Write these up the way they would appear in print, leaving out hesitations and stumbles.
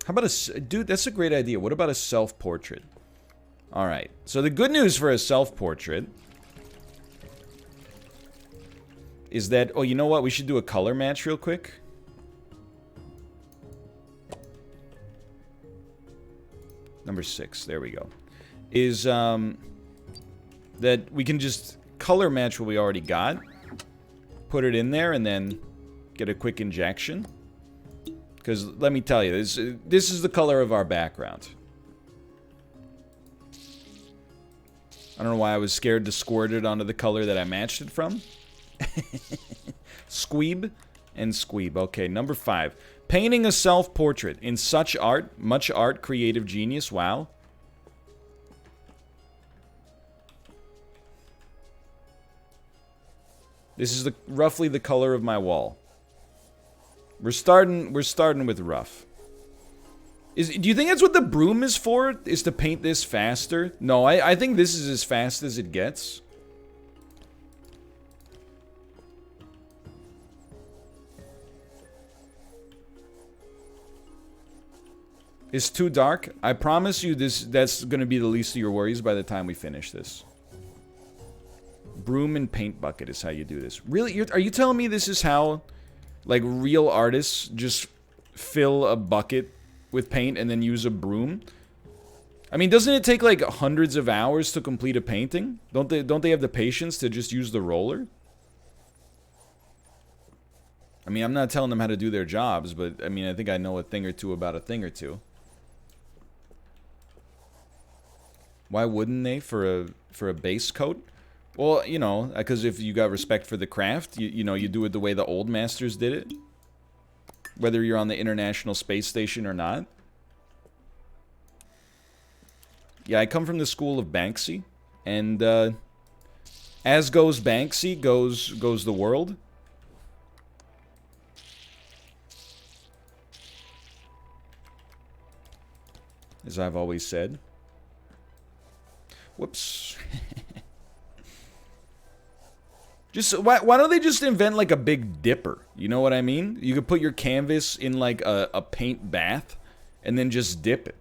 How about dude, that's a great idea. What about a self-portrait? Alright, so the good news for a self-portrait is that, oh, you know what? We should do a color match real quick. Number 6, there we go. Is, that we can just color match what we already got. Put it in there and then get a quick injection. Because, let me tell you, this is the color of our background. I don't know why I was scared to squirt it onto the color that I matched it from. Squeeb and Squeeb. Okay, number 5. Painting a self-portrait in SuchArt. Much art, creative genius. Wow. This is roughly the color of my wall. We're starting with rough. Do you think that's what the broom is for? Is to paint this faster? No, I think this is as fast as it gets. It's too dark. I promise you that's gonna be the least of your worries by the time we finish this. Broom and paint bucket is how you do this. Really? Are you telling me this is how, like, real artists just fill a bucket with paint and then use a broom? I mean, doesn't it take, like, hundreds of hours to complete a painting? Don't they have the patience to just use the roller? I mean, I'm not telling them how to do their jobs, but, I mean, I think I know a thing or two about a thing or two. Why wouldn't they for a base coat? Well, you know, because if you got respect for the craft, you know, you do it the way the old masters did it. Whether you're on the International Space Station or not. Yeah, I come from the school of Banksy. And, as goes Banksy, goes the world. As I've always said. Whoops. Just why don't they just invent like a big dipper? You know what I mean? You could put your canvas in like a paint bath and then just dip it.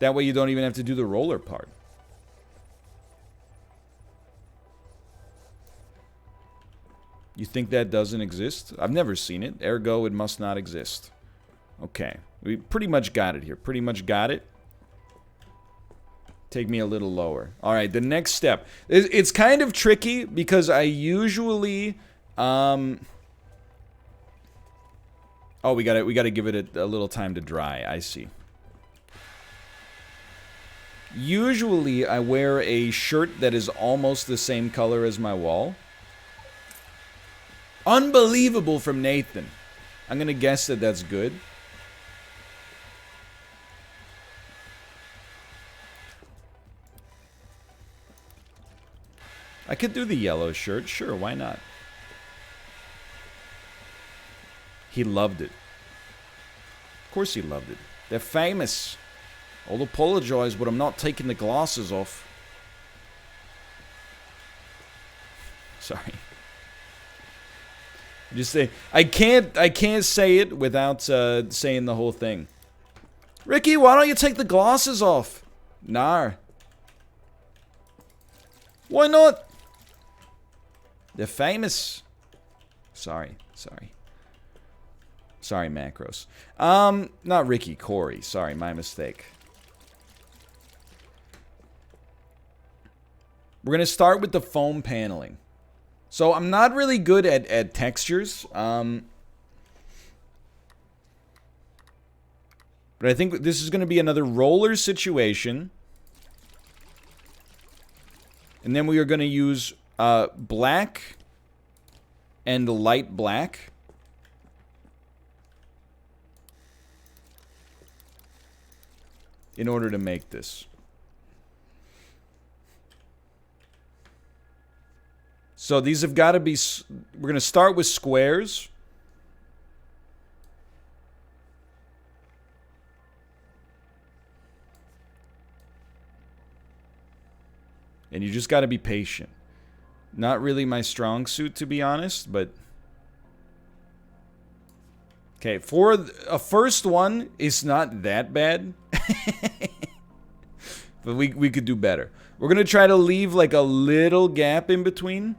That way you don't even have to do the roller part. You think that doesn't exist? I've never seen it. Ergo, it must not exist. Okay. We pretty much got it here. Pretty much got it. Take me a little lower. Alright, the next step. It's kind of tricky because I usually... Oh, we gotta give it a little time to dry. I see. Usually, I wear a shirt that is almost the same color as my wall. Unbelievable from Nathan. I'm gonna guess that that's good. I could do the yellow shirt. Sure, why not? He loved it. Of course he loved it. They're famous. I'll apologize, but I'm not taking the glasses off. Sorry. Just say I can't say it without saying the whole thing. Ricky, why don't you take the glasses off? Nah. Why not? They're famous. Sorry. Sorry, Macros. Not Ricky, Corey. Sorry, my mistake. We're gonna start with the foam paneling. So I'm not really good at textures. But I think this is gonna be another roller situation. And then we are gonna use black and light black. In order to make this. So these have got to be... We're going to start with squares. And you just got to be patient. Not really my strong suit, to be honest, but... Okay, for a first one, it's not that bad. But we could do better. We're going to try to leave like a little gap in between.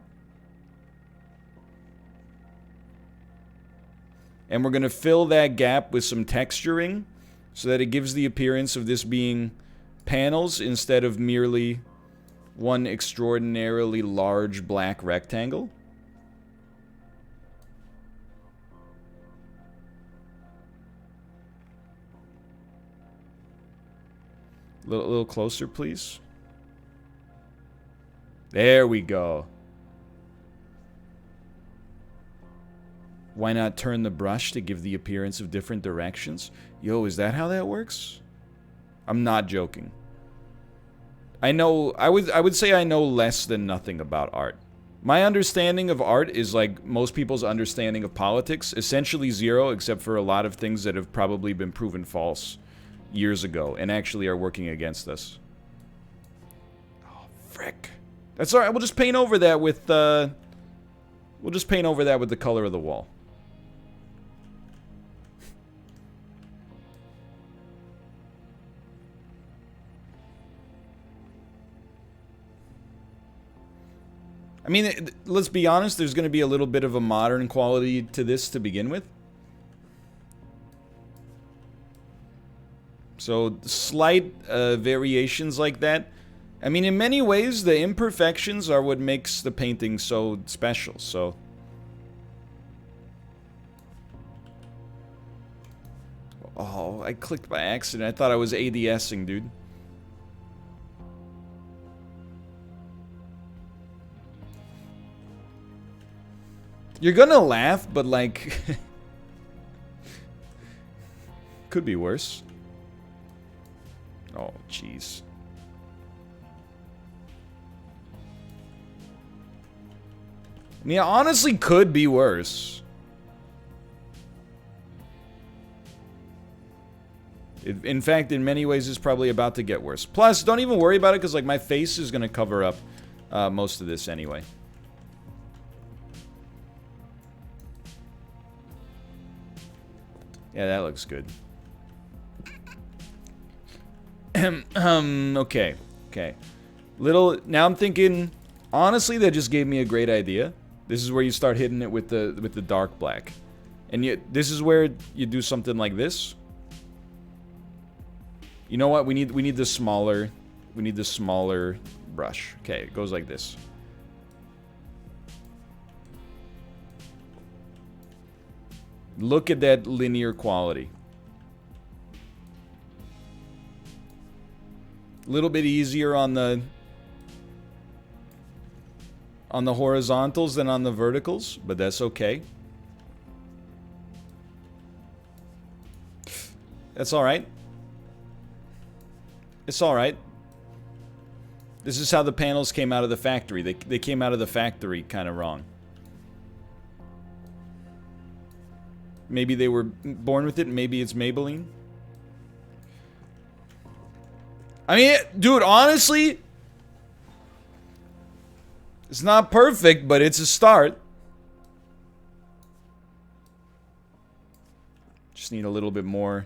And we're going to fill that gap with some texturing so that it gives the appearance of this being panels instead of merely one extraordinarily large black rectangle. A little closer, please. There we go. Why not turn the brush to give the appearance of different directions? Yo, is that how that works? I'm not joking. I know, I would say I know less than nothing about art. My understanding of art is like most people's understanding of politics, essentially zero, except for a lot of things that have probably been proven false years ago and actually are working against us. Oh, frick. That's alright, we'll just paint over that with, we'll just paint over that with the color of the wall. I mean, let's be honest, there's going to be a little bit of a modern quality to this to begin with. So, slight variations like that. I mean, in many ways, the imperfections are what makes the painting so special, so... Oh, I clicked by accident. I thought I was ADSing, dude. You're gonna laugh, but like... could be worse. Oh, jeez. I mean, it honestly could be worse. In fact, in many ways, it's probably about to get worse. Plus, don't even worry about it, because like my face is gonna cover up most of this anyway. Yeah, that looks good. Okay. Okay. Now I'm thinking, honestly, that just gave me a great idea. This is where you start hitting it with the dark black. And this is where you do something like this. You know what? We need the smaller brush. Okay, it goes like this. Look at that linear quality. A little bit easier on the horizontals than on the verticals, but that's okay. That's alright. It's alright. This is how the panels came out of the factory. They came out of the factory kind of wrong. Maybe they were born with it. Maybe it's Maybelline. I mean, dude, honestly, it's not perfect, but it's a start. Just need a little bit more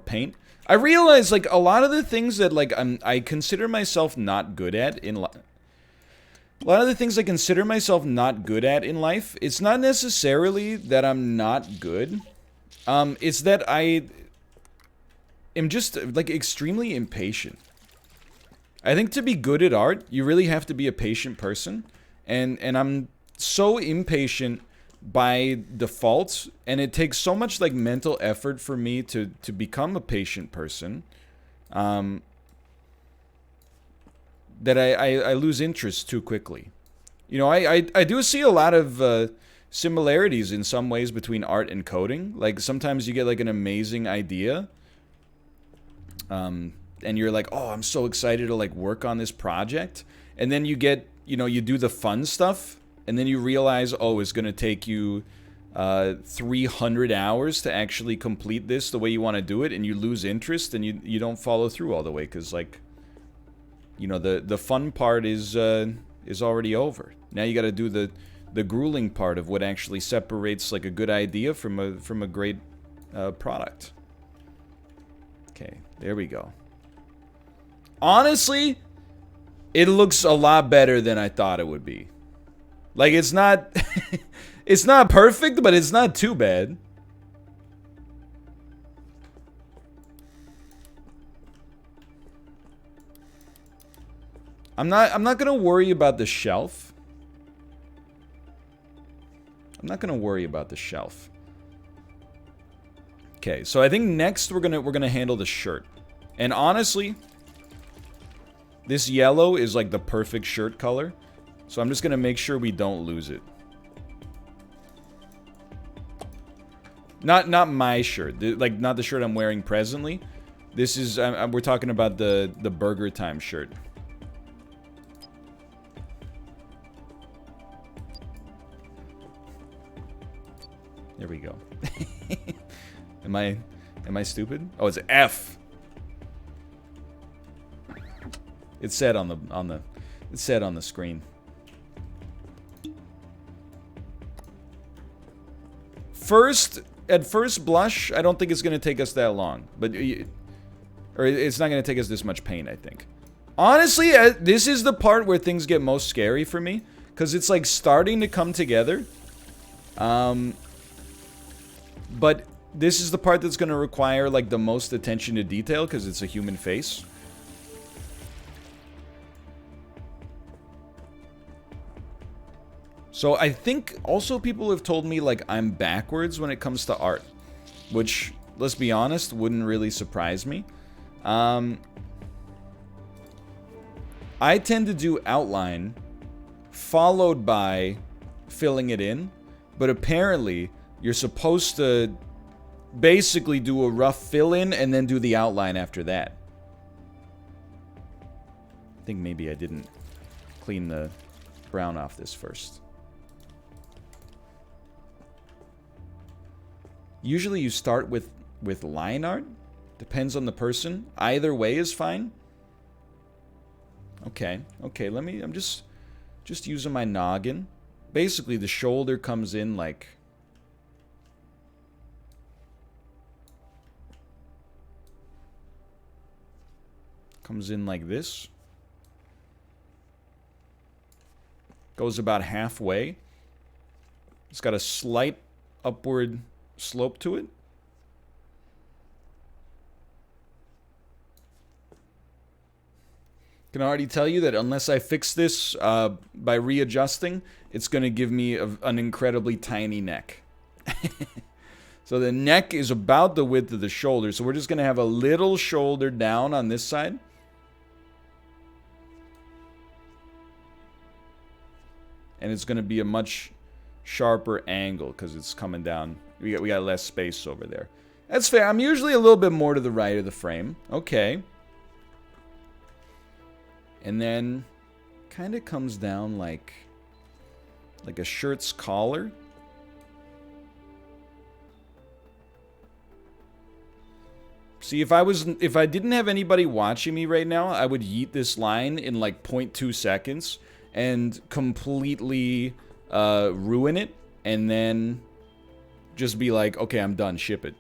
paint. I realize, like, a lot of the things that, like, I consider myself not good at in life. A lot of the things I consider myself not good at in life, it's not necessarily that I'm not good. It's that I am just, like, extremely impatient. I think to be good at art, you really have to be a patient person. And I'm so impatient by default, and it takes so much, like, mental effort for me to become a patient person. That I lose interest too quickly. You know, I do see a lot of similarities in some ways between art and coding. Like, sometimes you get, like, an amazing idea. And you're like, oh, I'm so excited to, like, work on this project. And then you get, you know, you do the fun stuff. And then you realize, oh, it's going to take you 300 hours to actually complete this the way you want to do it. And you lose interest and you don't follow through all the way. Because, like... You know, the fun part is already over. Now you got to do the the grueling part of what actually separates like a good idea from a great product. Okay, there we go. Honestly, it looks a lot better than I thought it would be. Like, it's not it's not perfect, but it's not too bad. I'm not gonna worry about the shelf. I'm not gonna worry about the shelf. Okay, so I think next we're gonna handle the shirt. And honestly, this yellow is like the perfect shirt color. So I'm just gonna make sure we don't lose it. Not my shirt, like not the shirt I'm wearing presently. This is we're talking about the Burger Time shirt. There we go. Am I stupid? Oh, it's F. It said on the screen. At first blush, I don't think it's gonna take us that long, but or it's not gonna take us this much paint, I think. Honestly, this is the part where things get most scary for me, because it's like starting to come together. But this is the part that's going to require like the most attention to detail because it's a human face. So I think also people have told me like I'm backwards when it comes to art, which, let's be honest, wouldn't really surprise me. I tend to do outline followed by filling it in, but apparently you're supposed to basically do a rough fill-in and then do the outline after that. I think maybe I didn't clean the brown off this first. Usually you start with line art. Depends on the person. Either way is fine. Okay, I'm just using my noggin. Basically the shoulder comes in like... comes in like this. Goes about halfway. It's got a slight upward slope to it. Can already tell you that unless I fix this by readjusting, it's going to give me an incredibly tiny neck. So the neck is about the width of the shoulder, so we're just going to have a little shoulder down on this side. And it's going to be a much sharper angle because it's coming down. We got less space over there. That's fair. I'm usually a little bit more to the right of the frame. Okay. And then kind of comes down like a shirt's collar. See, if I didn't have anybody watching me right now, I would yeet this line in like 0.2 seconds and completely ruin it, and then just be like, okay, I'm done, ship it.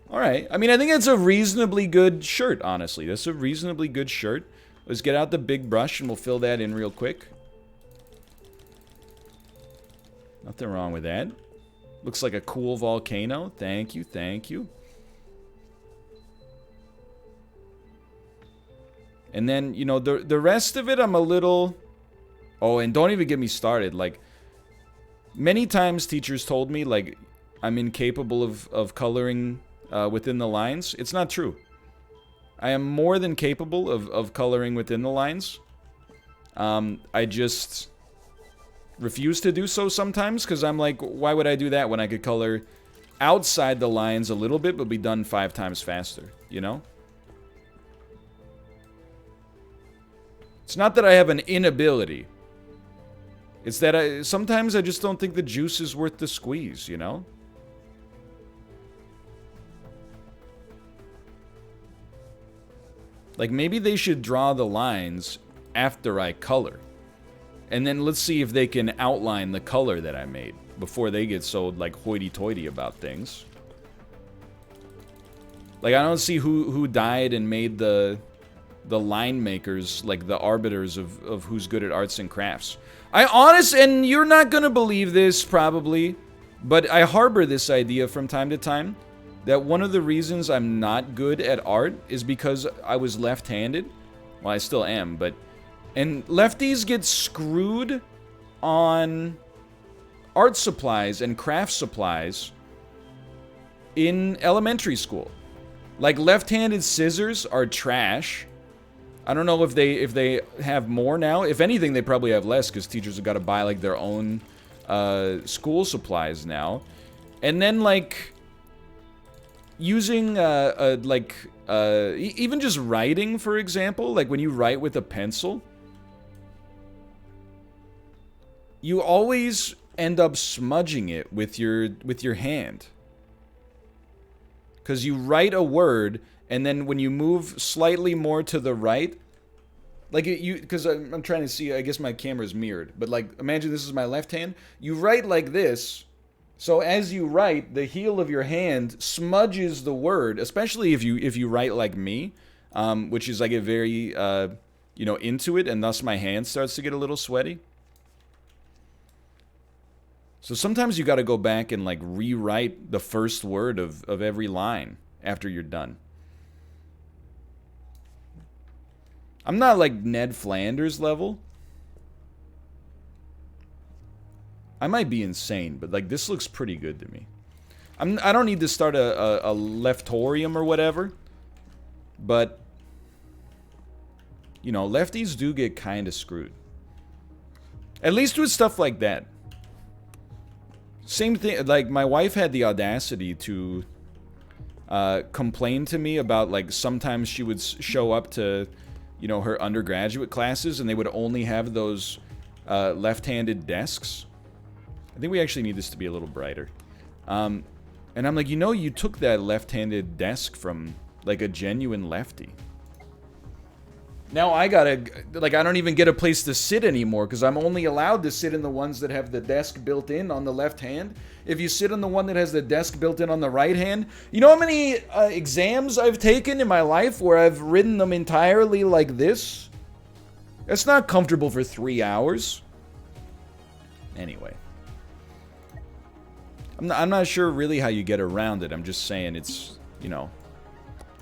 Alright, I mean, I think that's a reasonably good shirt, honestly. That's a reasonably good shirt. Let's get out the big brush and we'll fill that in real quick. Nothing wrong with that. Looks like a cool volcano. Thank you, thank you. And then, you know, the rest of it, I'm a little... Oh, and don't even get me started. Like, many times teachers told me, like, I'm incapable of coloring within the lines. It's not true. I am more than capable of coloring within the lines. I just refuse to do so sometimes, because I'm like, why would I do that when I could color outside the lines a little bit, but be done 5 times faster, you know? It's not that I have an inability. It's that sometimes I just don't think the juice is worth the squeeze, you know? Like, maybe they should draw the lines after I color. And then let's see if they can outline the color that I made before they get so, like, hoity-toity about things. Like, I don't see who died and made the line makers, like, the arbiters of who's good at arts and crafts. And you're not gonna believe this, probably, but I harbor this idea from time to time, that one of the reasons I'm not good at art is because I was left-handed. Well, I still am, but... And lefties get screwed on art supplies and craft supplies in elementary school. Like, left-handed scissors are trash. I don't know if they have more now. If anything, they probably have less, because teachers have got to buy, like, their own school supplies now. And then, like... Using, even just writing, for example, like when you write with a pencil, you always end up smudging it with your hand. Because you write a word, and then when you move slightly more to the right, like because I'm trying to see, I guess my camera's mirrored, but like, imagine this is my left hand. You write like this. So as you write, the heel of your hand smudges the word, especially if you write like me, which is I get very, into it, and thus my hand starts to get a little sweaty. So sometimes you got to go back and like rewrite the first word of every line after you're done. I'm not like Ned Flanders level. I might be insane, but like this looks pretty good to me. I don't need to start a leftorium or whatever, but you know, lefties do get kind of screwed. At least with stuff like that. Same thing, like my wife had the audacity to complain to me about like sometimes she would show up to, you know, her undergraduate classes and they would only have those left-handed desks. I think we actually need this to be a little brighter. And I'm like, you know, you took that left-handed desk from, like, a genuine lefty. Now I gotta, like, I don't even get a place to sit anymore, because I'm only allowed to sit in the ones that have the desk built in on the left hand. If you sit on the one that has the desk built in on the right hand, you know how many exams I've taken in my life where I've ridden them entirely like this? It's not comfortable for 3 hours. Anyway. I'm not sure really how you get around it. I'm just saying it's, you know,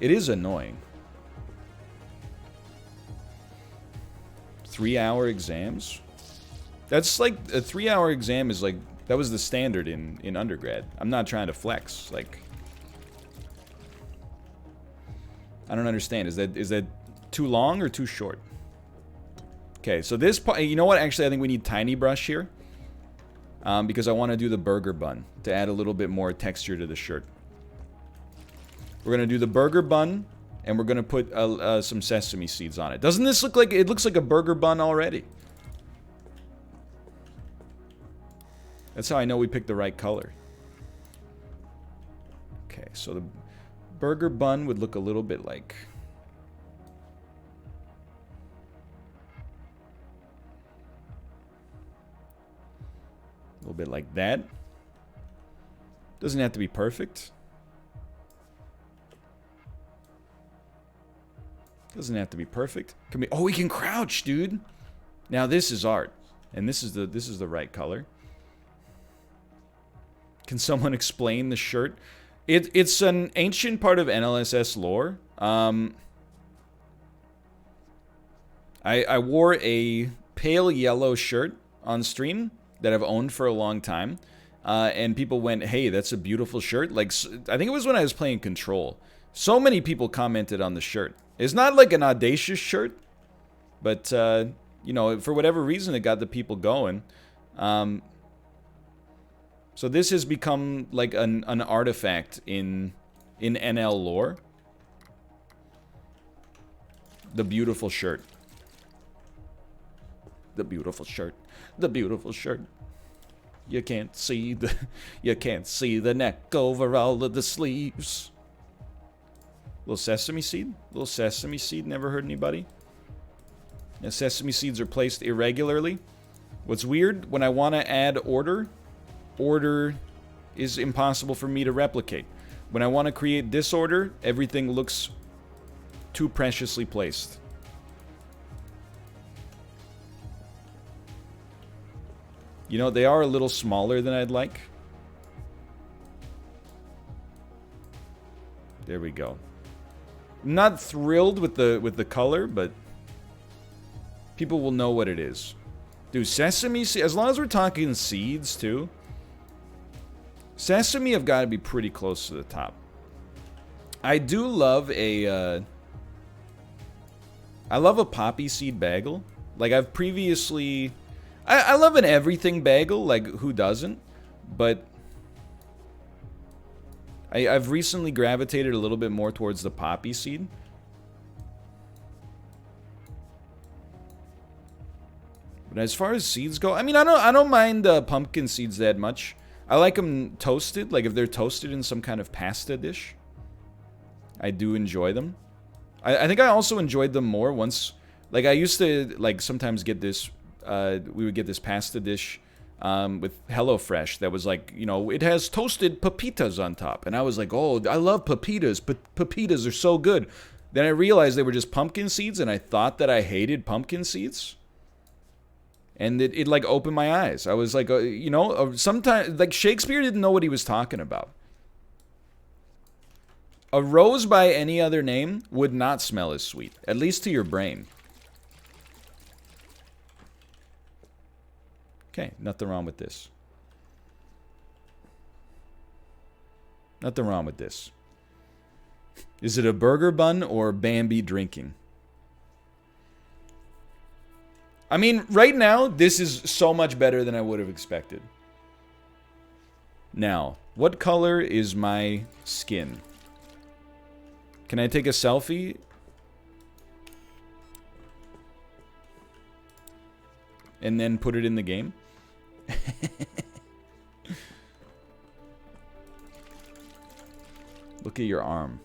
it is annoying. 3-hour exams? That's like, a 3-hour exam is like, that was the standard in undergrad. I'm not trying to flex, like. I don't understand. Is that too long or too short? Okay, so this part, you know what? Actually, I think we need tiny brush here. Because I want to do the burger bun to add a little bit more texture to the shirt. We're going to do the burger bun, and we're going to put some sesame seeds on it. Doesn't this look like, it looks like a burger bun already? That's how I know we picked the right color. Okay, so the burger bun would look a little bit like... A little bit like that. Doesn't have to be perfect. Doesn't have to be perfect. Can be, oh, we can crouch, dude. Now this is art, and this is the right color. Can someone explain the shirt? It's an ancient part of NLSS lore. I wore a pale yellow shirt on stream that I've owned for a long time, and people went, hey, that's a beautiful shirt. Like, I think it was when I was playing Control. So many people commented on the shirt. It's not like an audacious shirt, but, you know, for whatever reason, it got the people going. So this has become like an artifact in NL lore. The beautiful shirt. The beautiful shirt. The beautiful shirt. You can't see the neck over all of the sleeves. Little sesame seed? Little sesame seed never hurt anybody? And sesame seeds are placed irregularly. What's weird, when I want to add order, order is impossible for me to replicate. When I want to create disorder, everything looks too preciously placed. You know, they are a little smaller than I'd like. There we go. I'm not thrilled with the color, but people will know what it is. Dude, sesame seeds, as long as we're talking seeds too. Sesame have got to be pretty close to the top. I do love a I love a poppy seed bagel. Like I've previously I love an everything bagel, like who doesn't? But I've recently gravitated a little bit more towards the poppy seed. But as far as seeds go, I mean, I don't mind pumpkin seeds that much. I like them toasted, like if they're toasted in some kind of pasta dish. I do enjoy them. I think I also enjoyed them more once, like I used to like sometimes get this. We would get this pasta dish with HelloFresh that was like, you know, it has toasted pepitas on top. And I was like, oh, I love pepitas. Pepitas are so good. Then I realized they were just pumpkin seeds, and I thought that I hated pumpkin seeds. And it like opened my eyes. I was like, you know, sometimes, like Shakespeare didn't know what he was talking about. A rose by any other name would not smell as sweet, at least to your brain. Okay, nothing wrong with this. Nothing wrong with this. Is it a burger bun or Bambi drinking? I mean, right now, this is so much better than I would have expected. Now, what color is my skin? Can I take a selfie? And then put it in the game? Look at your arm.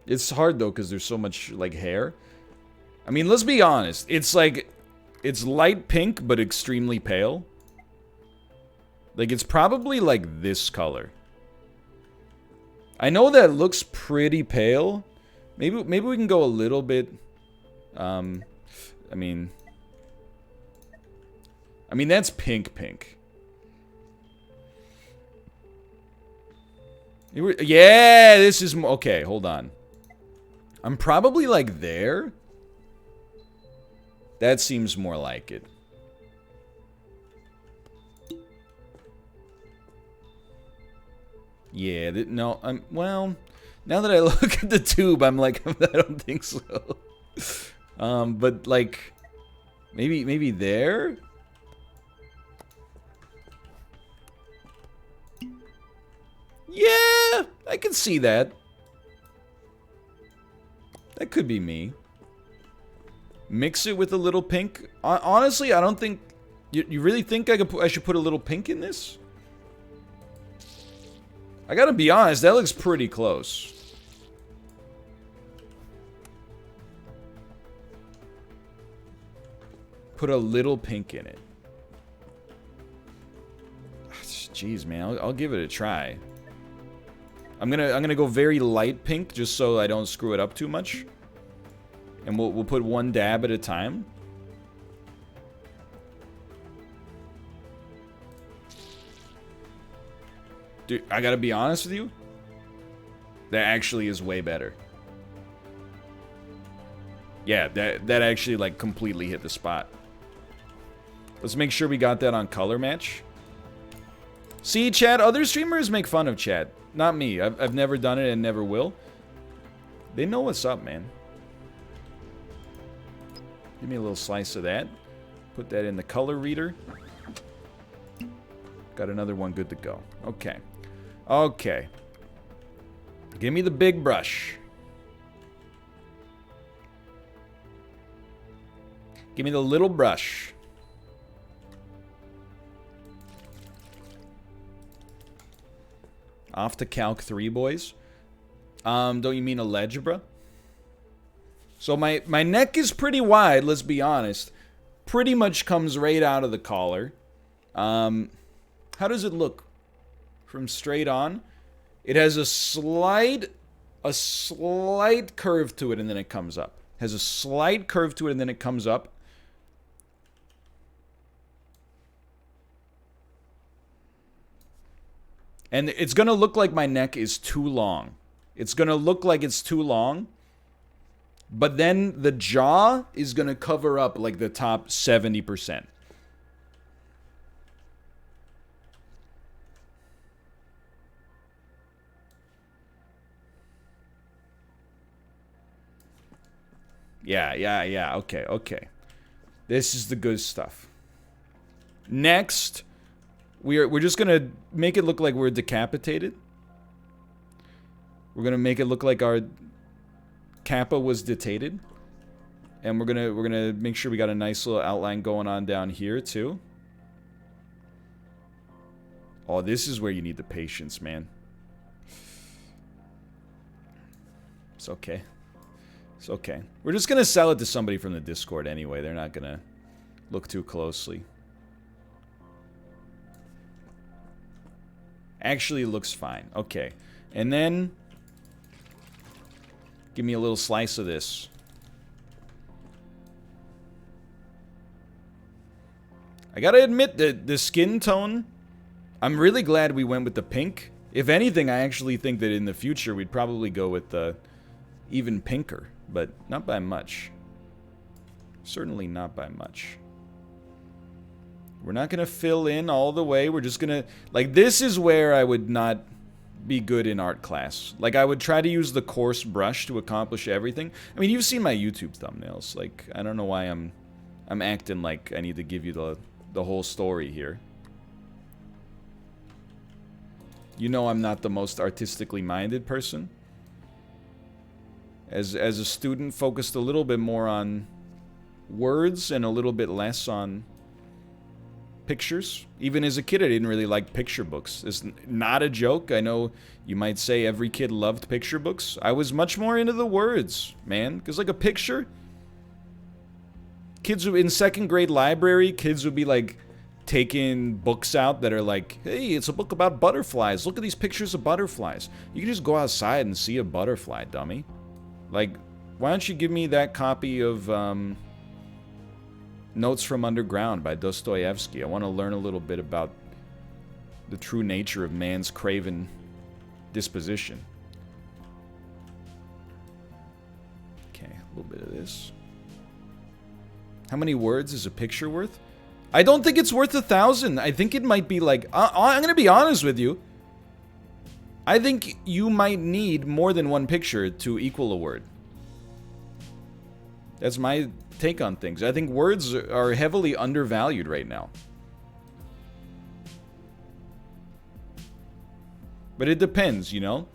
It's hard though because there's so much like hair. I mean, let's be honest. It's like, it's light pink but extremely pale. Like it's probably like this color. I know that looks pretty pale. Maybe we can go a little bit. I mean, that's pink. Yeah, this is... Okay, hold on. I'm probably like there. That seems more like it. Yeah, no, well, now that I look at the tube, I'm like, I don't think so. But like, maybe there? Yeah, I can see that. That could be me. Mix it with a little pink. Honestly, I don't think... You really think I should put a little pink in this? I gotta be honest, that looks pretty close. Put a little pink in it. Jeez, man, I'll give it a try. I'm gonna go very light pink just so I don't screw it up too much. And we'll put one dab at a time. Dude, I gotta be honest with you. That actually is way better. Yeah, that actually like completely hit the spot. Let's make sure we got that on color match. See, chat, other streamers make fun of chat. Not me. I've never done it and never will. They know what's up, man. Give me a little slice of that. Put that in the color reader. Got another one good to go. Okay. Okay. Give me the big brush. Give me the little brush. Off to Calc 3, boys. Don't you mean algebra? So my neck is pretty wide, let's be honest. pretty much comes right out of the collar. How does it look from straight on? It has a slight curve to it, and then it comes up. Has a slight curve to it, and then it comes up. And it's going to look like my neck is too long. It's going to look like it's too long. But then the jaw is going to cover up like the top 70%. Yeah. Okay. This is the good stuff. Next, we're just gonna make it look like we're decapitated. We're gonna make it look like our kappa was detated, and we're gonna make sure we got a nice little outline going on down here too. Oh, this is where you need the patience, man. It's okay. It's okay. We're just gonna sell it to somebody from the Discord anyway. They're not gonna look too closely. Actually looks fine. Okay. And then give me a little slice of this. I gotta admit that the skin tone, I'm really glad we went with the pink. If anything, I actually think that in the future we'd probably go with the even pinker, but not by much. Certainly not by much. We're not going to fill in all the way. We're just going to... Like, this is where I would not be good in art class. Like, I would try to use the coarse brush to accomplish everything. I mean, you've seen my YouTube thumbnails. Like, I don't know why I'm acting like I need to give you the whole story here. You know I'm not the most artistically minded person. As a student, focused a little bit more on words and a little bit less on pictures. Even as a kid, I didn't really like picture books. It's not a joke. I know you might say every kid loved picture books. I was much more into the words, man. Because like a picture, kids in second grade library, kids would be like taking books out that are like, hey, it's a book about butterflies. Look at these pictures of butterflies. You can just go outside and see a butterfly, dummy. Like, why don't you give me that copy of Notes from Underground by Dostoevsky? I want to learn a little bit about the true nature of man's craven disposition. Okay, a little bit of this. How many words is a picture worth? I don't think it's worth 1,000. I think it might be like... I'm going to be honest with you. I think you might need more than one picture to equal a word. That's my take on things. I think words are heavily undervalued right now. But it depends, you know?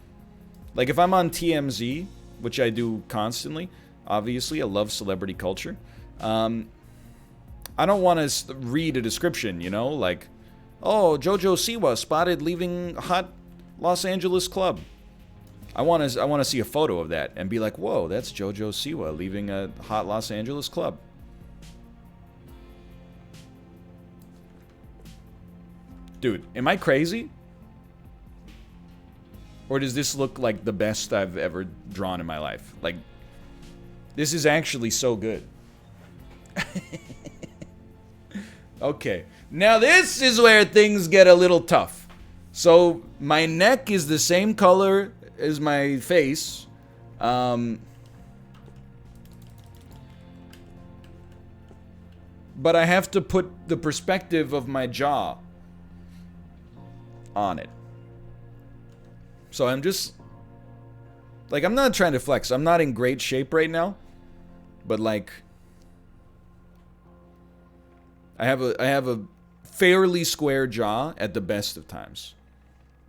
Like if I'm on TMZ, which I do constantly, obviously, I love celebrity culture. I don't want to read a description, you know? Like, oh, Jojo Siwa spotted leaving hot Los Angeles club. I want to see a photo of that and be like, whoa, that's Jojo Siwa leaving a hot Los Angeles club. Dude, am I crazy? Or does this look like the best I've ever drawn in my life? Like, this is actually so good. Okay, now this is where things get a little tough. So, my neck is the same color as my face. But I have to put the perspective of my jaw on it. So I'm just... Like, I'm not trying to flex. I'm not in great shape right now. But, like... I have a fairly square jaw at the best of times.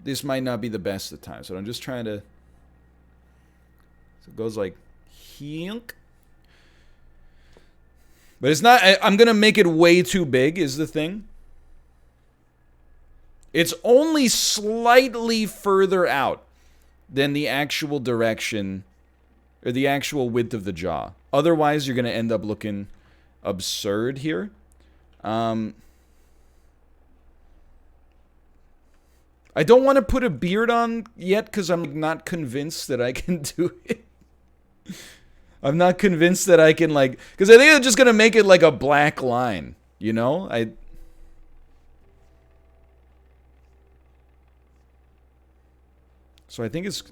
This might not be the best of times, but I'm just trying to... So it goes like... Hink. But it's not... I'm going to make it way too big, is the thing. It's only slightly further out than the actual direction... Or the actual width of the jaw. Otherwise, you're going to end up looking absurd here. I don't want to put a beard on yet because I'm not convinced that I can do it. I'm not convinced that I can, like... Because I think I'm just going to make it like a black line, you know? So I think it's...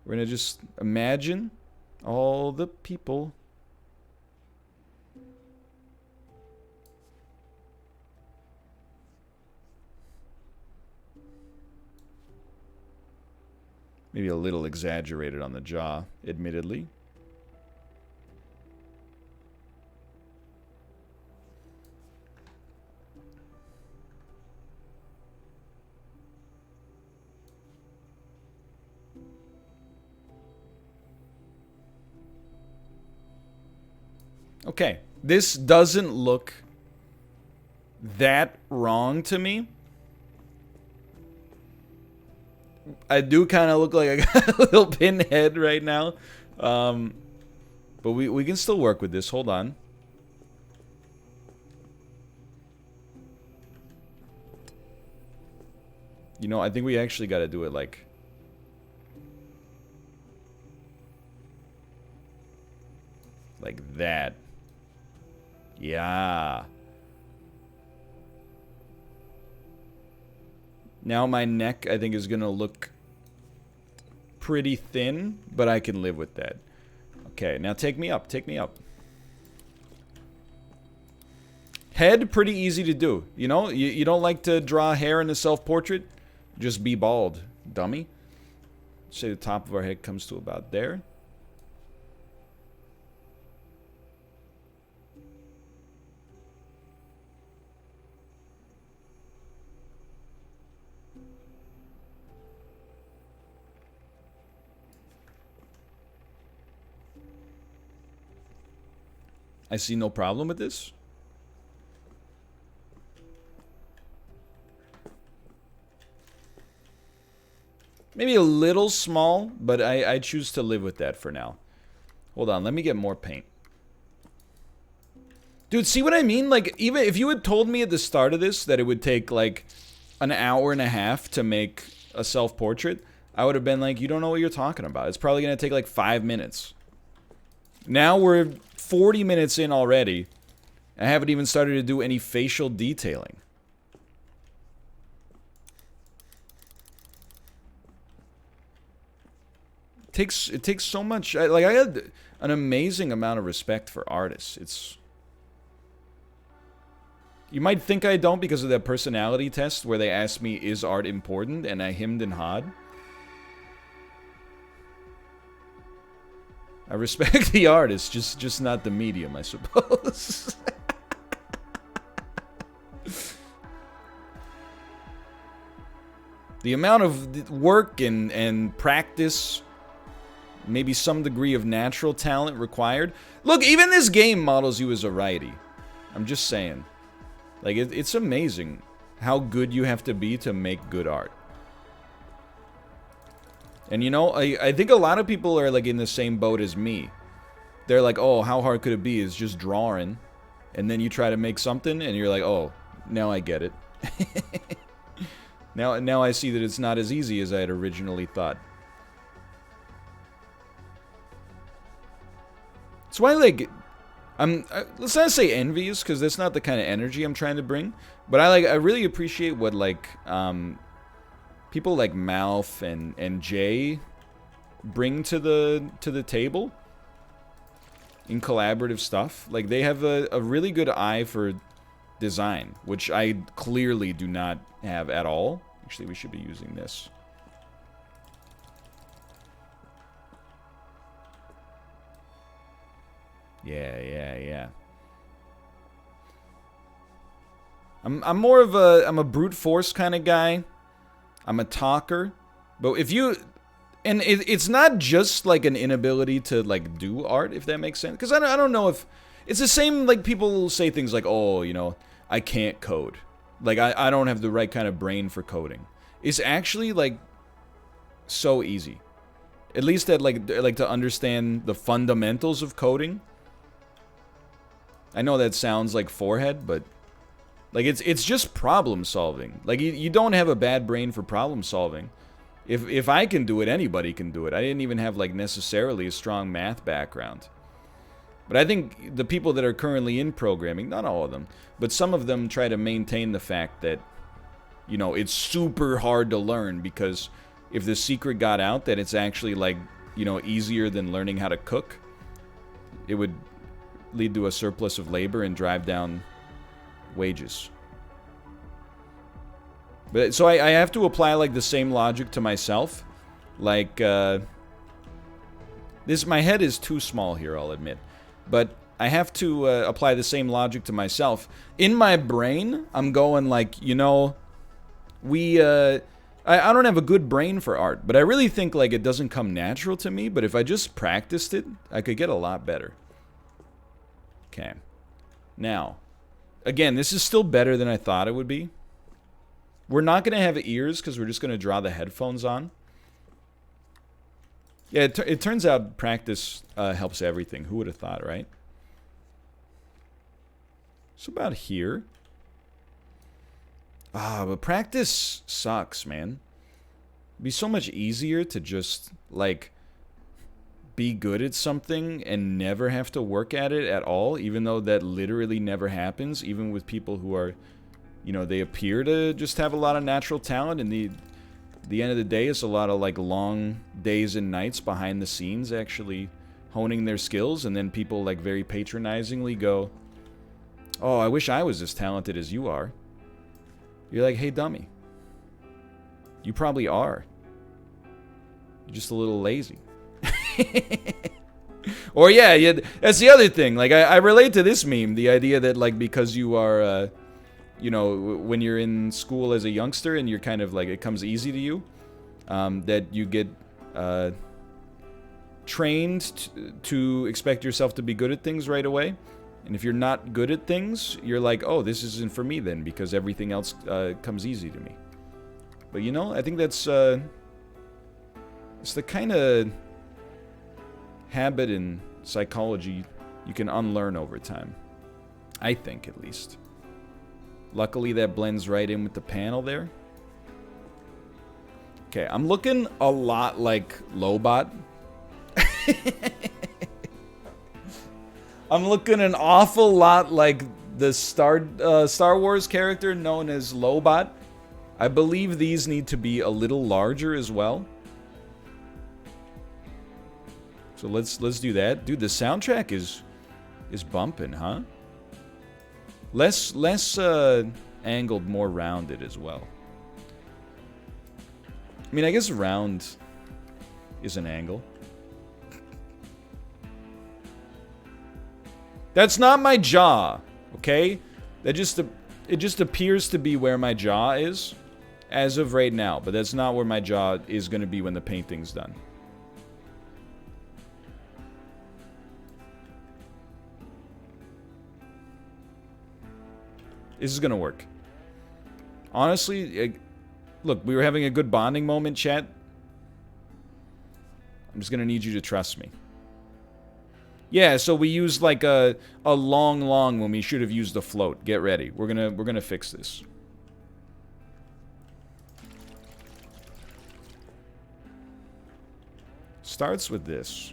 We're going to just imagine all the people... Maybe a little exaggerated on the jaw, admittedly. Okay, this doesn't look that wrong to me. I do kind of look like I got a little pinhead right now. But we can still work with this. Hold on. You know, I think we actually got to do it like that. Yeah. Now my neck, I think, is going to look pretty thin, but I can live with that. Okay, now take me up, take me up. Head, pretty easy to do. You know, you don't like to draw hair in a self-portrait? Just be bald, dummy. Say the top of our head comes to about there. I see no problem with this. Maybe a little small, but I choose to live with that for now. Hold on, let me get more paint. Dude, see what I mean? Like, even if you had told me at the start of this that it would take, like, an hour and a half to make a self-portrait, I would have been like, you don't know what you're talking about. It's probably going to take, like, 5 minutes. Now we're 40 minutes in already. I haven't even started to do any facial detailing. It takes so much. I had an amazing amount of respect for artists. You might think I don't because of that personality test where they asked me, is art important? And I hemmed and hawed. I respect the artist, just not the medium, I suppose. The amount of work and practice, maybe some degree of natural talent required. Look, even this game models you as a righty. I'm just saying. Like, it's amazing how good you have to be to make good art. And you know, I think a lot of people are like in the same boat as me. They're like, oh, how hard could it be? It's just drawing. And then you try to make something and you're like, oh, now I get it. Now I see that it's not as easy as I had originally thought. That's why, like, let's not say envious, because that's not the kind of energy I'm trying to bring. But I really appreciate what, like, people like Malf and Jay bring to the table in collaborative stuff. Like, they have a really good eye for design, which I clearly do not have at all. Actually, we should be using this. Yeah. I'm more of I'm a brute force kind of guy. I'm a talker. But if you... And it's not just, like, an inability to, like, do art, if that makes sense. Because I don't know if... It's the same, like, people say things like, oh, you know, I can't code. Like, I don't have the right kind of brain for coding. It's actually, like, so easy. At least that, like to understand the fundamentals of coding. I know that sounds like forehead, but like it's just problem solving. Like you don't have a bad brain for problem solving. If I can do it, anybody can do it. I didn't even have like necessarily a strong math background. But I think the people that are currently in programming, not all of them, but some of them try to maintain the fact that, you know, it's super hard to learn because if the secret got out that it's actually like, you know, easier than learning how to cook, it would lead to a surplus of labor and drive down wages. But so I have to apply like the same logic to myself. Like my head is too small here, I'll admit. But I have to apply the same logic to myself. In my brain, I'm going like, you know, I don't have a good brain for art, but I really think like it doesn't come natural to me, but if I just practiced it, I could get a lot better. Okay. Now, again, this is still better than I thought it would be. We're not going to have ears because we're just going to draw the headphones on. Yeah, it turns out practice helps everything. Who would have thought, right? So about here. But practice sucks, man. It'd be so much easier to just, like, be good at something and never have to work at it at all, even though that literally never happens, even with people who are, you know, they appear to just have a lot of natural talent, and the end of the day, it's a lot of, like, long days and nights behind the scenes actually honing their skills, and then people, like, very patronizingly go, oh, I wish I was as talented as you are. You're like, hey, dummy. You probably are. You're just a little lazy. Or, yeah, that's the other thing. Like, I relate to this meme, the idea that, like, because you are, you know, when you're in school as a youngster and you're kind of, like, it comes easy to you, that you get trained to expect yourself to be good at things right away. And if you're not good at things, you're like, oh, this isn't for me then, because everything else comes easy to me. But, you know, I think that's it's the kind of habit in psychology you can unlearn over time. I think, at least. Luckily, that blends right in with the panel there. Okay, I'm looking a lot like Lobot. I'm looking an awful lot like the Star Wars character known as Lobot. I believe these need to be a little larger as well. So let's do that. Dude, the soundtrack is bumping, huh? Less angled, more rounded as well. I mean, I guess round is an angle. That's not my jaw, okay? It just appears to be where my jaw is as of right now, but that's not where my jaw is going to be when the painting's done. This is going to work. Honestly, look, we were having a good bonding moment, chat. I'm just going to need you to trust me. Yeah, so we used like a long when we should have used a float. Get ready. We're gonna fix this. Starts with this.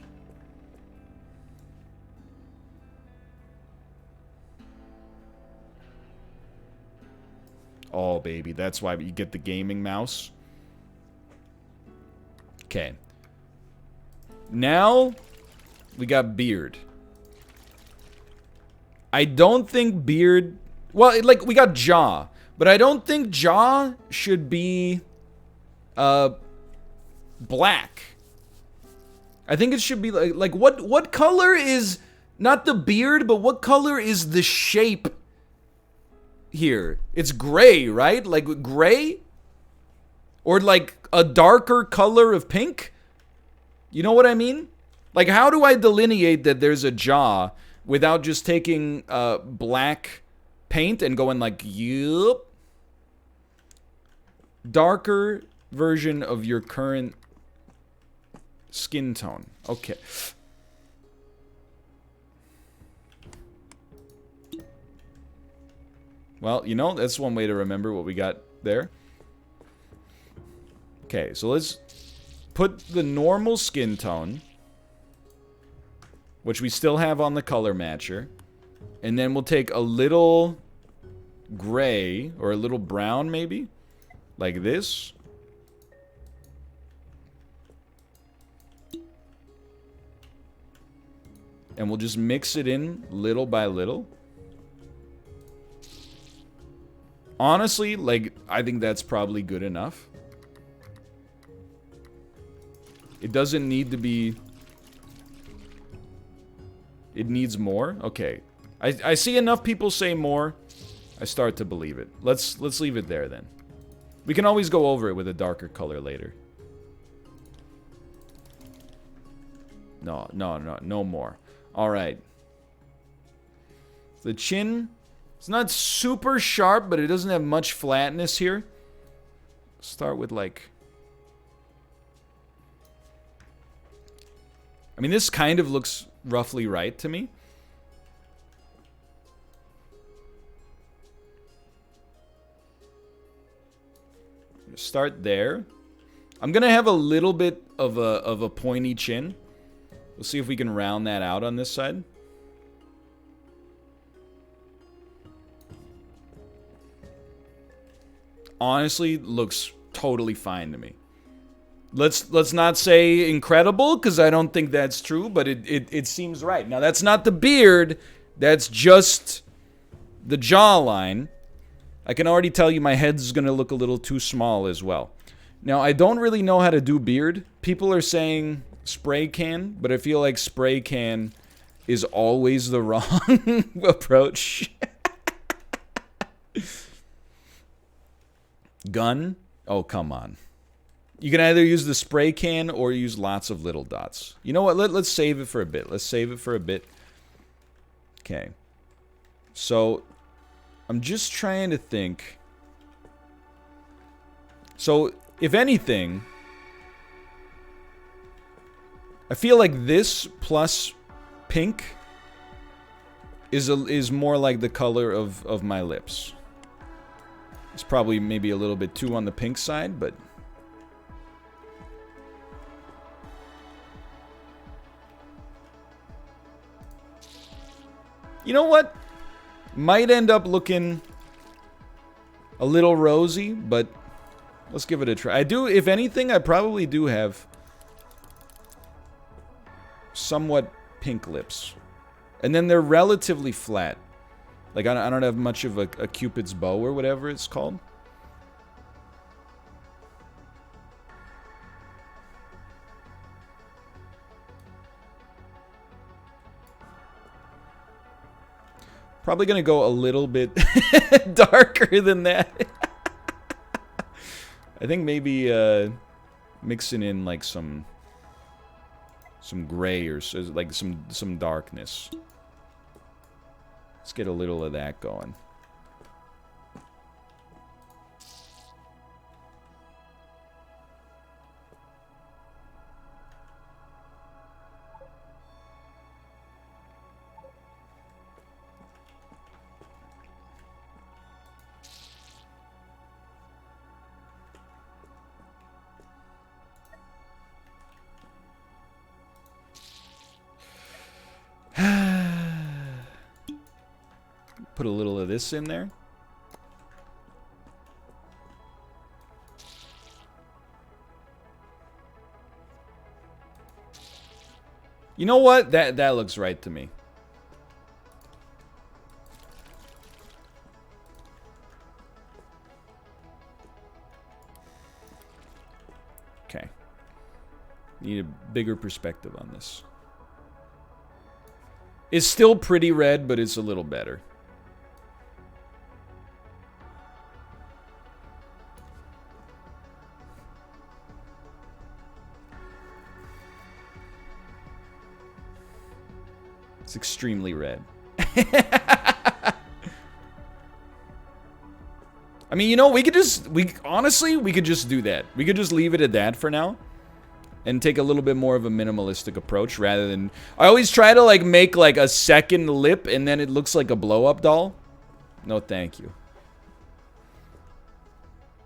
Oh, baby, that's why you get the gaming mouse. Okay. Now we got beard. I don't think beard... Well, like, we got jaw. But I don't think jaw should be... black. I think it should be, like what color is... Not the beard, but what color is the shape here? It's gray, right? Like, gray? Or, like, a darker color of pink? You know what I mean? Like, how do I delineate that there's a jaw without just taking black paint and going like, yup? Darker version of your current skin tone. Okay. Well, you know, that's one way to remember what we got there. Okay, so let's put the normal skin tone, which we still have on the color matcher. And then we'll take a little gray, or a little brown maybe, like this. And we'll just mix it in little by little. Honestly, like, I think that's probably good enough. It doesn't need to be... It needs more? Okay. I see enough people say more. I start to believe it. Let's leave it there then. We can always go over it with a darker color later. No more. Alright. The chin, it's not super sharp, but it doesn't have much flatness here. Start with like... I mean, this kind of looks roughly right to me. Start there. I'm gonna have a little bit of a pointy chin. We'll see if we can round that out on this side. Honestly, looks totally fine to me. Let's not say incredible, because I don't think that's true, but it seems right. Now, that's not the beard. That's just the jawline. I can already tell you my head's going to look a little too small as well. Now, I don't really know how to do beard. People are saying spray can, but I feel like spray can is always the wrong approach. Gun? Oh, come on. You can either use the spray can or use lots of little dots. You know what? Let's save it for a bit. Let's save it for a bit. Okay. So, I'm just trying to think. So, if anything, I feel like this plus pink is more like the color of my lips. It's probably maybe a little bit too on the pink side, but... You know what? Might end up looking a little rosy, but let's give it a try. I do, if anything, I probably do have somewhat pink lips. And then they're relatively flat. Like, I don't have much of a Cupid's bow or whatever it's called. Probably gonna go a little bit darker than that. I think maybe mixing in like some gray or like some darkness. Let's get a little of that going. Put a little of this in there. You know what? That looks right to me. Okay. Need a bigger perspective on this. It's still pretty red, but it's a little better. It's extremely red. I mean, you know, we could just, honestly, we could just do that. We could just leave it at that for now. And take a little bit more of a minimalistic approach rather than... I always try to, like, make, like, a second lip and then it looks like a blow-up doll. No, thank you.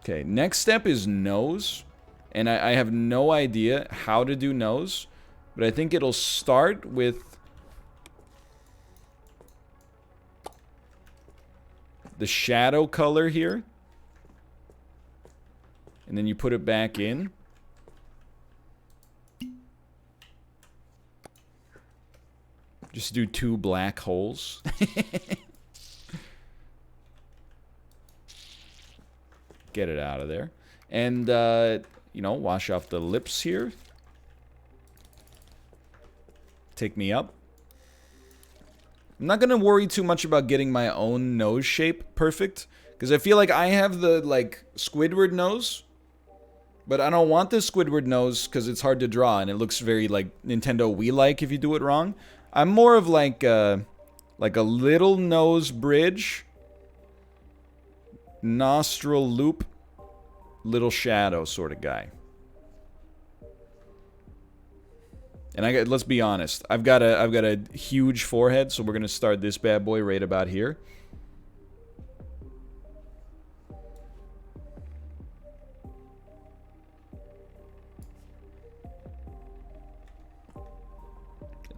Okay, next step is nose. And I have no idea how to do nose. But I think it'll start with the shadow color here. And then you put it back in. Just do 2 black holes. Get it out of there. And, you know, wash off the lips here. Take me up. I'm not going to worry too much about getting my own nose shape perfect. Because I feel like I have the, like, Squidward nose. But I don't want the Squidward nose because it's hard to draw. And it looks very, like, Nintendo Wii-like if you do it wrong. I'm more of, like a little nose bridge. Nostril loop. Little shadow sort of guy. And let's be honest, I've got a huge forehead, so we're gonna start this bad boy right about here.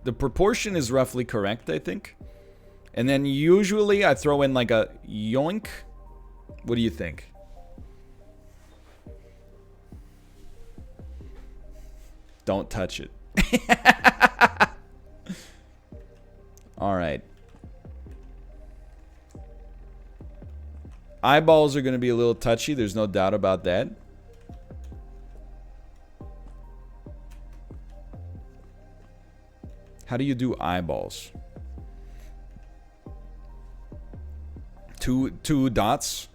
The proportion is roughly correct, I think. And then usually I throw in like a yoink. What do you think? Don't touch it. Alright. Eyeballs are going to be a little touchy. There's no doubt about that. How do you do eyeballs? Two dots.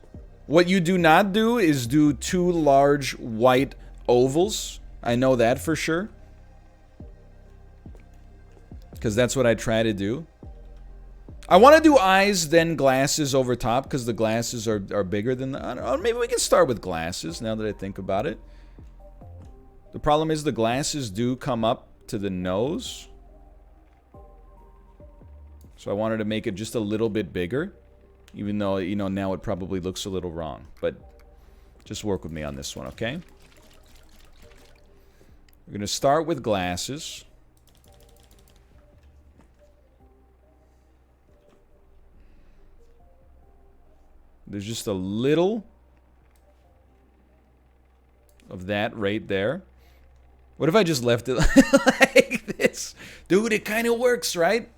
What you do not do is do 2 large white ovals. I know that for sure. Because that's what I try to do. I want to do eyes, then glasses over top, because the glasses are bigger than the... I don't know, maybe we can start with glasses, now that I think about it. The problem is the glasses do come up to the nose. So I wanted to make it just a little bit bigger. Even though, you know, now it probably looks a little wrong. But just work with me on this one, okay? We're going to start with glasses. There's just a little of that right there. What if I just left it like this? Dude, it kind of works, right?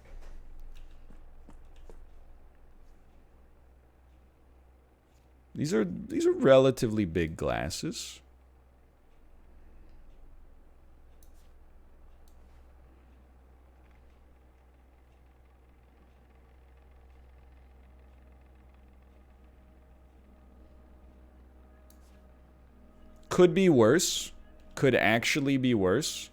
These are relatively big glasses. Could be worse. Could actually be worse.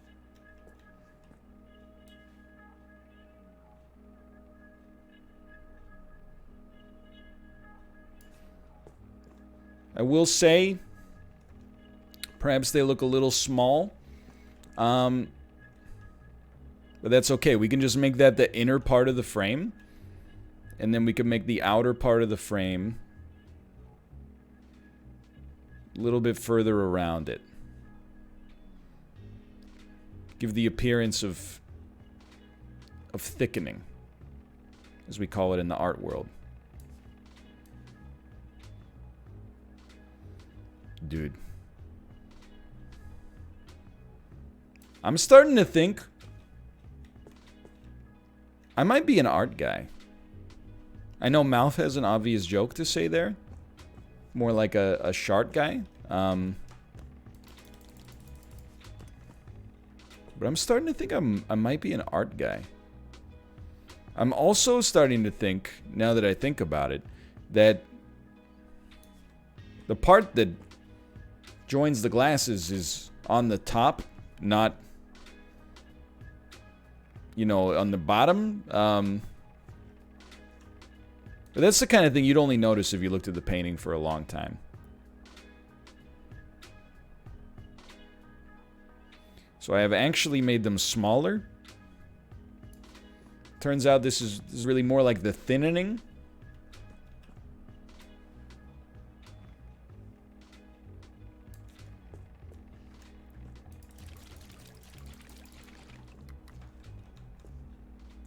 I will say, perhaps they look a little small. But that's okay. We can just make that the inner part of the frame. And then we can make the outer part of the frame a little bit further around it. Give the appearance of thickening, as we call it in the art world. Dude. I'm starting to think I might be an art guy. I know Mouth has an obvious joke to say there. More like a shart guy. But I'm starting to think I might be an art guy. I'm also starting to think, now that I think about it, that the part that joins the glasses is on the top, not, you know, on the bottom. But that's the kind of thing you'd only notice if you looked at the painting for a long time. So I have actually made them smaller. Turns out this is really more like the thinning.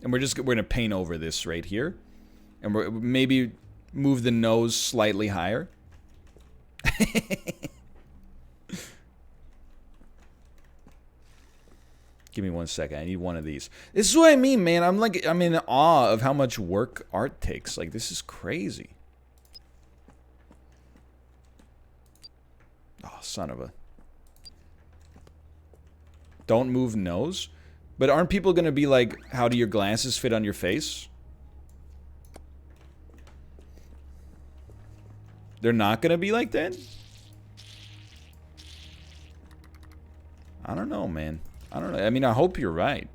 And we're going to paint over this right here. And we're maybe move the nose slightly higher. Give me 1 second. I need one of these. This is what I mean, man. I'm in awe of how much work art takes. Like, this is crazy. Oh, son of a... Don't move nose? But aren't people gonna be like, how do your glasses fit on your face? They're not gonna be like that? I don't know, man. I don't know. I mean, I hope you're right.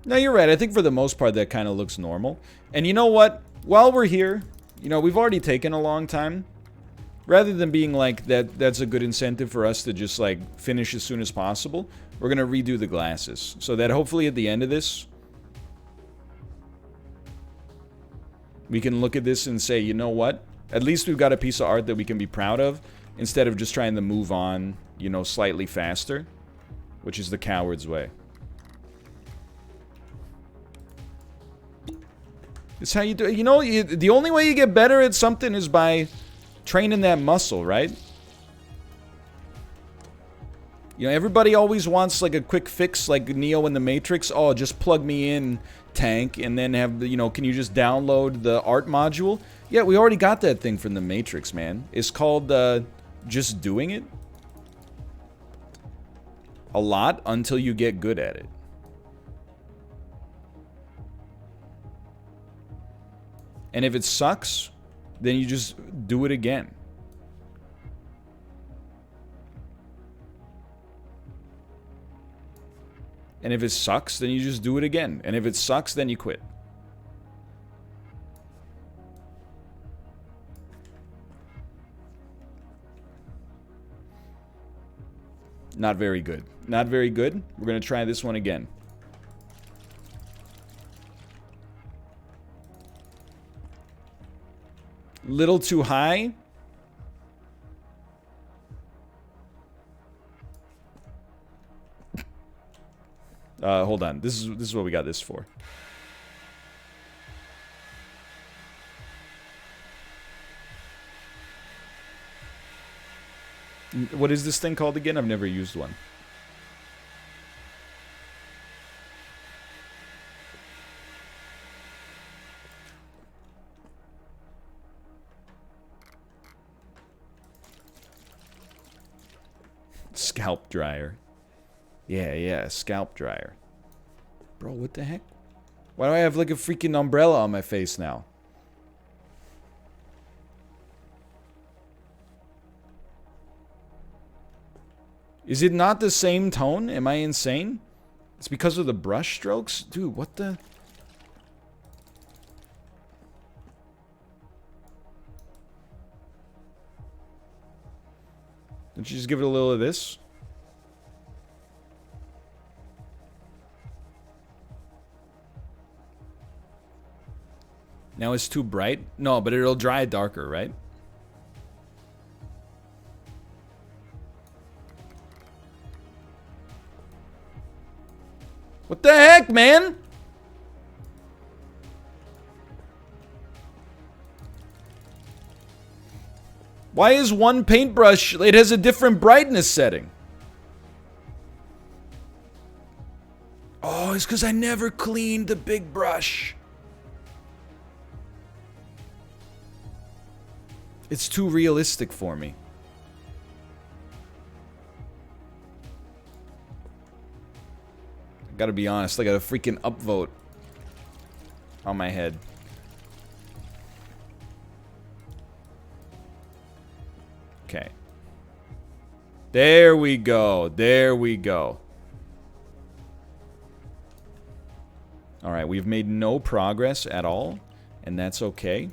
No, you're right. I think for the most part that kind of looks normal. And you know what? While we're here, you know, we've already taken a long time. Rather than being like that's a good incentive for us to just like finish as soon as possible, we're going to redo the glasses. So that hopefully at the end of this, we can look at this and say, you know what? At least we've got a piece of art that we can be proud of instead of just trying to move on, you know, slightly faster, which is the coward's way. It's how you do it. You know, the only way you get better at something is by training that muscle, right? You know, everybody always wants like a quick fix like Neo in the Matrix. Oh, just plug me in, tank, and then have, you know, can you just download the art module? Yeah, we already got that thing from the Matrix, man. It's called just doing it a lot until you get good at it. And if it sucks, then you just do it again. And if it sucks, then you just do it again. And if it sucks, then you quit. Not very good. Not very good. We're going to try this one again. Little too high. Hold on. This is what we got this for. What is this thing called again? I've never used one. Scalp dryer. Yeah, scalp dryer. Bro, what the heck? Why do I have like a freaking umbrella on my face now? Is it not the same tone? Am I insane? It's because of the brush strokes? Dude, what the... Don't you just give it a little of this? Now it's too bright? No, but it'll dry darker, right? What the heck, man? Why is one paintbrush, it has a different brightness setting? Oh, it's because I never cleaned the big brush. It's too realistic for me. I gotta be honest, I got a freaking upvote on my head. Okay. There we go. There we go. Alright, we've made no progress at all, and that's okay.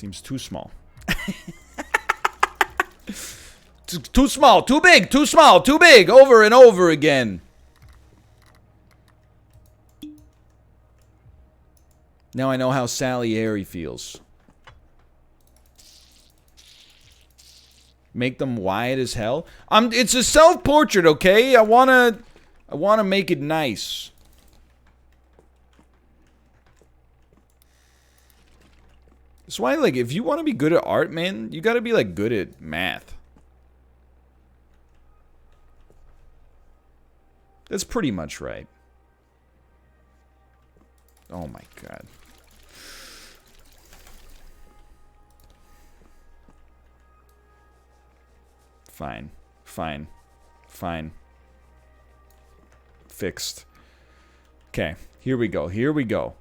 Seems too small. Too small, too big, too small, too big, over and over again. Now I know how Salieri feels. Make them wide as hell. It's a self-portrait, okay? I wanna make it nice. That's why, like, if you want to be good at art, man, you gotta be, like, good at math. That's pretty much right. Oh my god. Fine. Fine. Fine. Fixed. Okay, here we go. Here we go.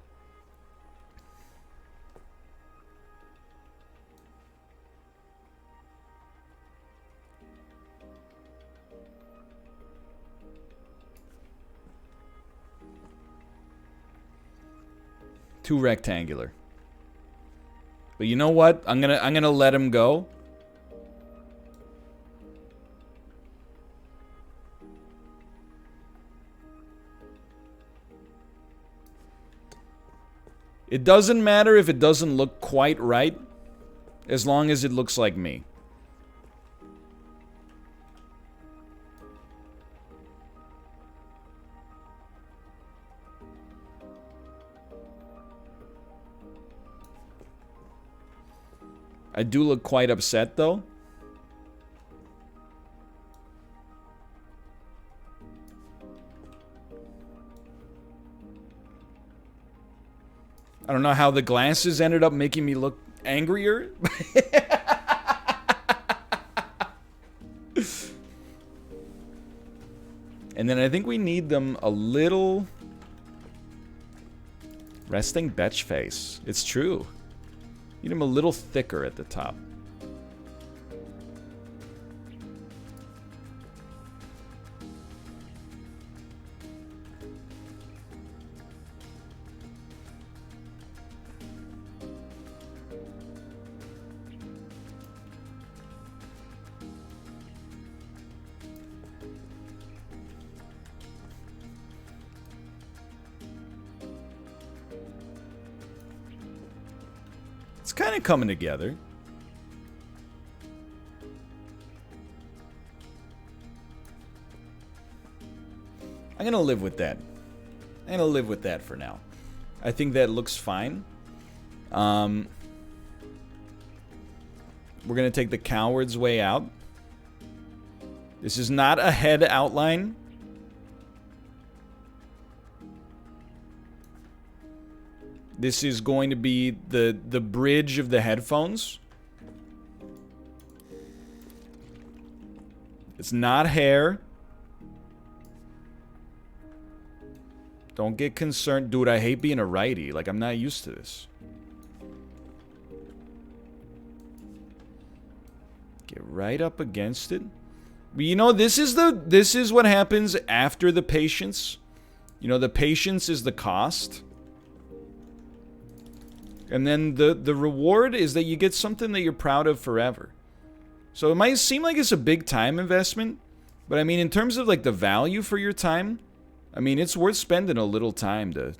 Too rectangular. But you know what? I'm gonna let him go. It doesn't matter if it doesn't look quite right, as long as it looks like me. I do look quite upset, though. I don't know how the glasses ended up making me look angrier. And then I think we need them a little... Resting betch face. It's true. Need them a little thicker at the top. It's kind of coming together. I'm gonna live with that. I'm gonna live with that for now. I think that looks fine. We're gonna take the coward's way out. This is not a head outline. This is going to be the bridge of the headphones. It's not hair. Don't get concerned. Dude, I hate being a righty. Like, I'm not used to this. Get right up against it. But you know, this is what happens after the patience. You know, the patience is the cost. And then the reward is that you get something that you're proud of forever. So it might seem like it's a big time investment, but I mean, in terms of like the value for your time, I mean, it's worth spending a little time to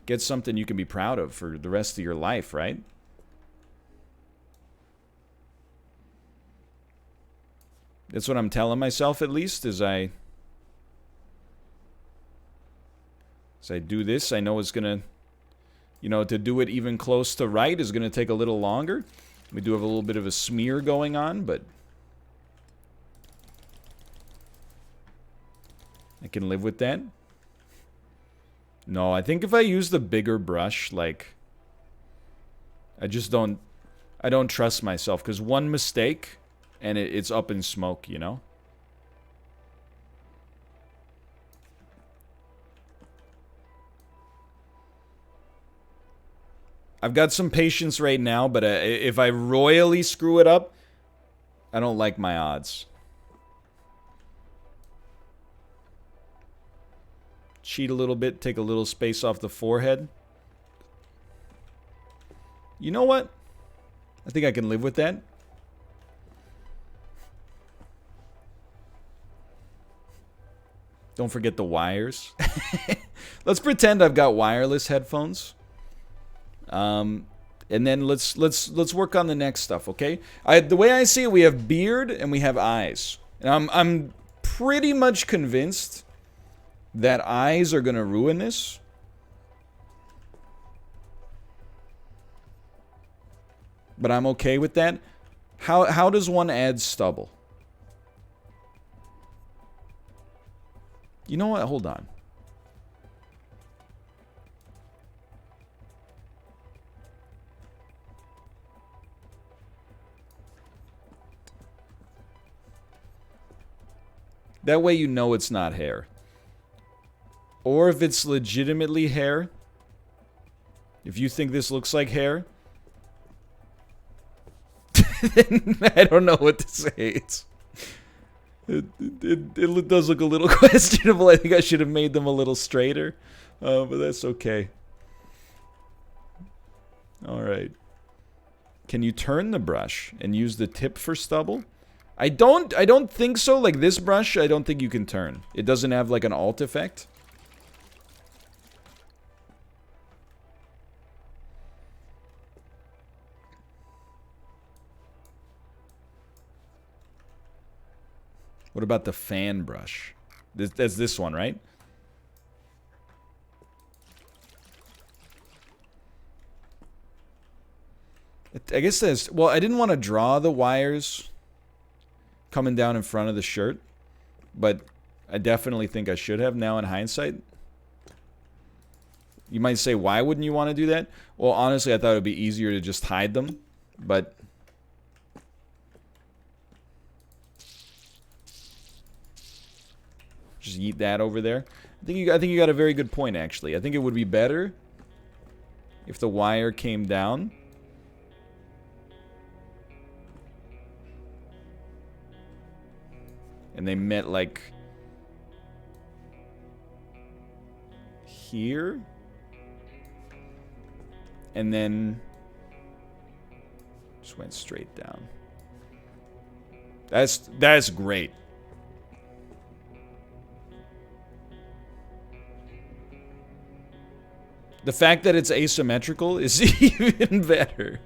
get something you can be proud of for the rest of your life, right? That's what I'm telling myself, at least, as I do this. I know it's gonna... You know, to do it even close to right is going to take a little longer. We do have a little bit of a smear going on, but... I can live with that. No, I think if I use the bigger brush, like... I just don't... I don't trust myself, because one mistake, and it's up in smoke, you know? I've got some patience right now, but if I royally screw it up, I don't like my odds. Cheat a little bit, take a little space off the forehead. You know what? I think I can live with that. Don't forget the wires. Let's pretend I've got wireless headphones. And then let's work on the next stuff, okay? The way I see it, we have beard and we have eyes. And I'm pretty much convinced that eyes are gonna ruin this. But I'm okay with that. How does one add stubble? You know what? Hold on. That way you know it's not hair. Or if it's legitimately hair. If you think this looks like hair. Then I don't know what to say. It does look a little questionable. I think I should have made them a little straighter. But that's okay. Alright. Can you turn the brush and use the tip for stubble? I don't think so. Like this brush, I don't think you can turn. It doesn't have like an alt effect. What about the fan brush? That's this one, right? I guess that's... Well, I didn't want to draw the wires coming down in front of the shirt. But I definitely think I should have now in hindsight. You might say, why wouldn't you want to do that? Well, honestly, I thought it would be easier to just hide them. But... just eat that over there. I think you got a very good point, actually. I think it would be better if the wire came down. And they met, like, here. And then just went straight down. That's great. The fact that it's asymmetrical is even better.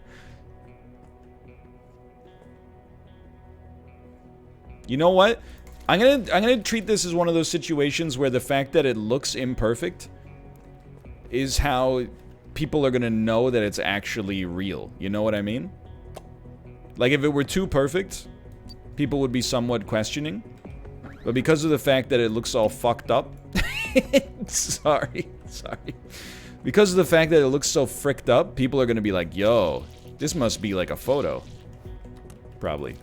You know what? I'm gonna treat this as one of those situations where the fact that it looks imperfect is how people are gonna know that it's actually real. You know what I mean? Like if it were too perfect, people would be somewhat questioning. But because of the fact that it looks all fucked up, sorry. Because of the fact that it looks so fricked up, people are gonna be like, yo, this must be like a photo. Probably.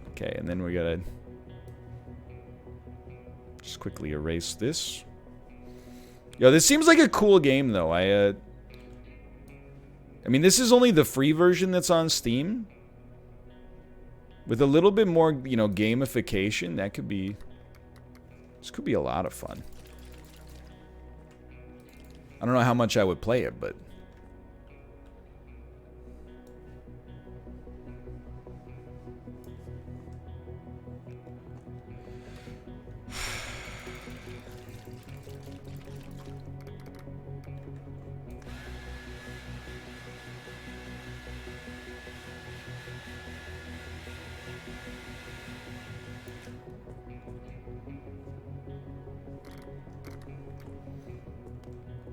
Okay, and then we gotta just quickly erase this. Yo, this seems like a cool game, though. I mean, this is only the free version that's on Steam. With a little bit more, you know, gamification, that could be... this could be a lot of fun. I don't know how much I would play it, but...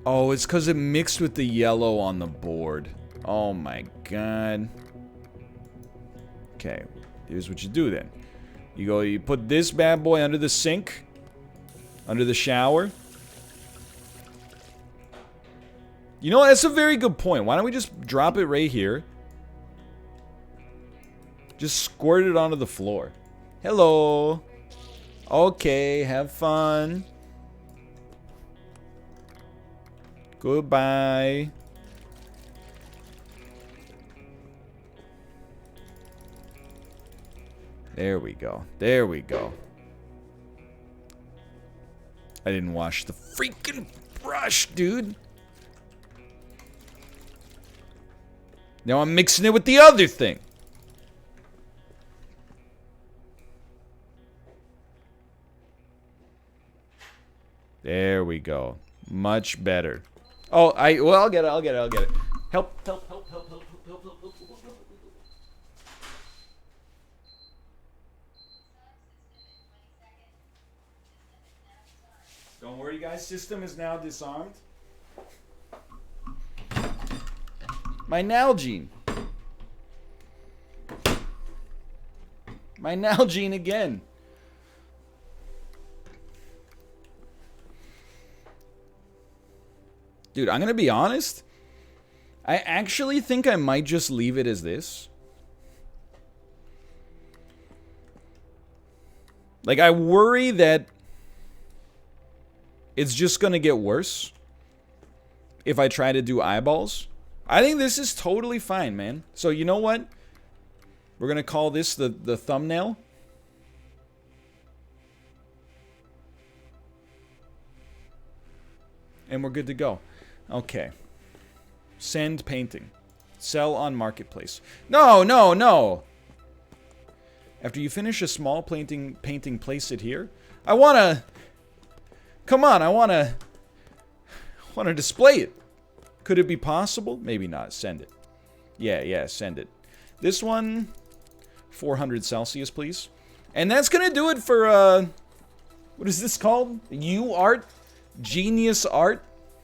oh, it's because it mixed with the yellow on the board. Oh my god. Okay, here's what you do then. You put this bad boy under the sink. Under the shower. You know, that's a very good point. Why don't we just drop it right here? Just squirt it onto the floor. Hello. Okay, have fun. Goodbye. There we go. There we go. I didn't wash the freaking brush, dude. Now I'm mixing it with the other thing. There we go. Much better. Oh, well, I'll get it. Help. Don't worry, guys. System is now disarmed. My Nalgene. My Nalgene again. Dude, I'm gonna be honest. I actually think I might just leave it as this. Like, I worry that it's just gonna get worse if I try to do eyeballs. I think this is totally fine, man. So, you know what? We're gonna call this the thumbnail. And we're good to go. Okay. Send painting. Sell on marketplace. No. After you finish a small painting, place it here. I wanna... Come on, I wanna display it. Could it be possible? Maybe not. Send it. Yeah, send it. This one, 400 Celsius, please. And that's gonna do it for, what is this called? UArt? Genius Art?